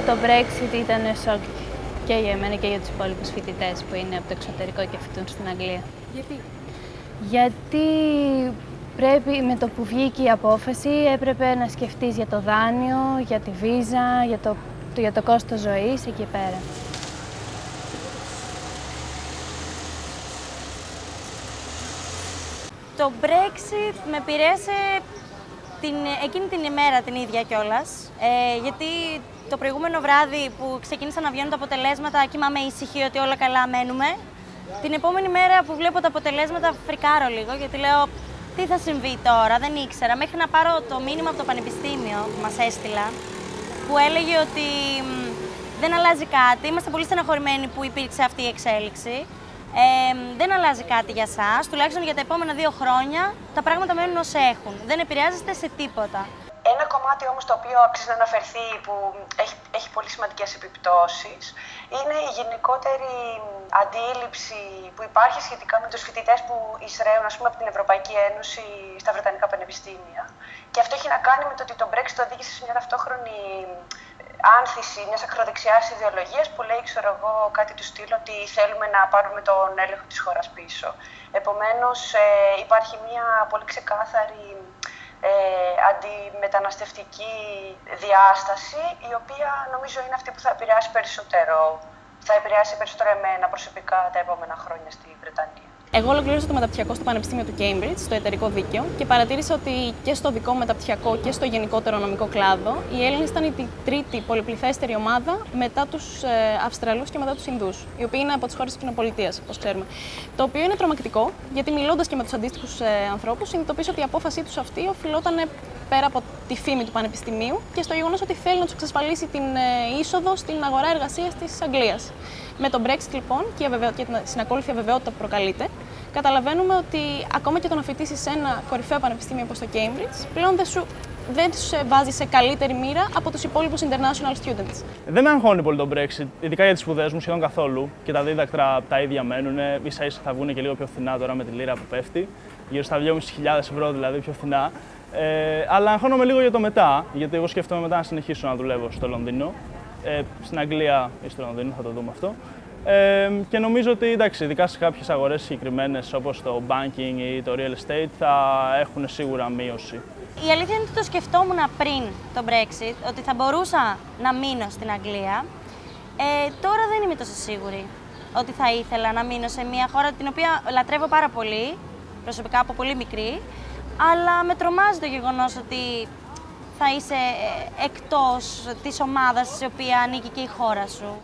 το Brexit ήταν σοκ και για εμένα και για τους υπόλοιπους φοιτητές που είναι από το εξωτερικό και φοιτούν στην Αγγλία. Γιατί πρέπει με το που βγήκε η απόφαση έπρεπε να σκεφτείς για το δάνειο, για τη βίζα, για το κόστος ζωής εκεί πέρα. Το Brexit με επηρέασε εκείνη την ημέρα την ίδια κιόλας, γιατί το προηγούμενο βράδυ που ξεκίνησαν να βγαίνουν τα αποτελέσματα κοιμάμαι ήσυχη ότι όλα καλά μένουμε. Την επόμενη μέρα που βλέπω τα αποτελέσματα φρικάρω λίγο, γιατί λέω τι θα συμβεί τώρα, δεν ήξερα, μέχρι να πάρω το μήνυμα από το πανεπιστήμιο που μας έστειλα, που έλεγε ότι δεν αλλάζει κάτι, είμαστε πολύ στεναχωρημένοι που υπήρξε αυτή η εξέλιξη. Δεν αλλάζει κάτι για σας, τουλάχιστον για τα επόμενα 2 χρόνια τα πράγματα μένουν ως έχουν. Δεν επηρεάζεστε σε τίποτα. Ένα κομμάτι όμως το οποίο αξίζει να αναφερθεί που έχει πολύ σημαντικές επιπτώσεις είναι η γενικότερη αντίληψη που υπάρχει σχετικά με τους φοιτητές που εισραίουν από την Ευρωπαϊκή Ένωση στα Βρετανικά πανεπιστήμια. Και αυτό έχει να κάνει με το ότι το Brexit οδήγησε σε μια ταυτόχρονη άνθηση μιας ακροδεξιάς ιδεολογίας που λέει, ξέρω εγώ, κάτι του στυλ ότι θέλουμε να πάρουμε τον έλεγχο της χώρας πίσω. Επομένως, υπάρχει μια πολύ ξεκάθαρη αντιμεταναστευτική διάσταση, η οποία νομίζω είναι αυτή που θα επηρεάσει περισσότερο εμένα προσωπικά τα επόμενα χρόνια στη Βρετανία. Εγώ ολοκλήρωσα το μεταπτυχιακό στο Πανεπιστήμιο του Cambridge, στο εταιρικό δίκαιο, και παρατήρησα ότι και στο δικό μεταπτυχιακό και στο γενικότερο νομικό κλάδο οι Έλληνες ήταν η τρίτη πολυπληθέστερη ομάδα μετά τους Αυστραλούς και μετά τους Ινδούς, οι οποίοι είναι από τις χώρες της κοινοπολιτείας, όπως ξέρουμε. Το οποίο είναι τρομακτικό, γιατί μιλώντας και με τους αντίστοιχους ανθρώπους, συνειδητοποίησα ότι η απόφασή τους αυτή οφειλόταν πέρα από τη φήμη του Πανεπιστημίου και στο γεγονός ότι θέλει να τους εξασφαλίσει την είσοδο στην αγορά εργασίας της Αγγλίας. Με τον Brexit λοιπόν και την συνακόλουθη αβεβαιότητα που προκαλείται, καταλαβαίνουμε ότι ακόμα και το να φοιτήσεις σε ένα κορυφαίο πανεπιστήμιο όπως το Cambridge πλέον δεν σε βάζει σε καλύτερη μοίρα από τους υπόλοιπους international students. Δεν με αγχώνει πολύ το Brexit, ειδικά για τις σπουδές μου, σχεδόν καθόλου. Και τα δίδακτρα τα ίδια μένουν. Ίσα-ίσα θα βγουν και λίγο πιο φθηνά τώρα με τη λίρα που πέφτει. Γύρω στα 2.500 ευρώ δηλαδή πιο φθηνά. Αλλά αγχώνομαι λίγο για το μετά, γιατί εγώ σκέφτομαι μετά να συνεχίσω να δουλεύω στο Λονδίνο. Στην Αγγλία ή στο Λονδίνο, θα το δούμε αυτό. Και νομίζω ότι εντάξει, ειδικά σε κάποιες αγορές συγκεκριμένες όπως το banking ή το real estate θα έχουν σίγουρα μείωση. Η αλήθεια είναι ότι το σκεφτόμουν πριν το Brexit, ότι θα μπορούσα να μείνω στην Αγγλία. Τώρα δεν είμαι τόσο σίγουρη ότι θα ήθελα να μείνω σε μια χώρα την οποία λατρεύω πάρα πολύ, προσωπικά από πολύ μικρή, αλλά με τρομάζει το γεγονός ότι θα είσαι εκτός της ομάδας στην οποία ανήκει και η χώρα σου.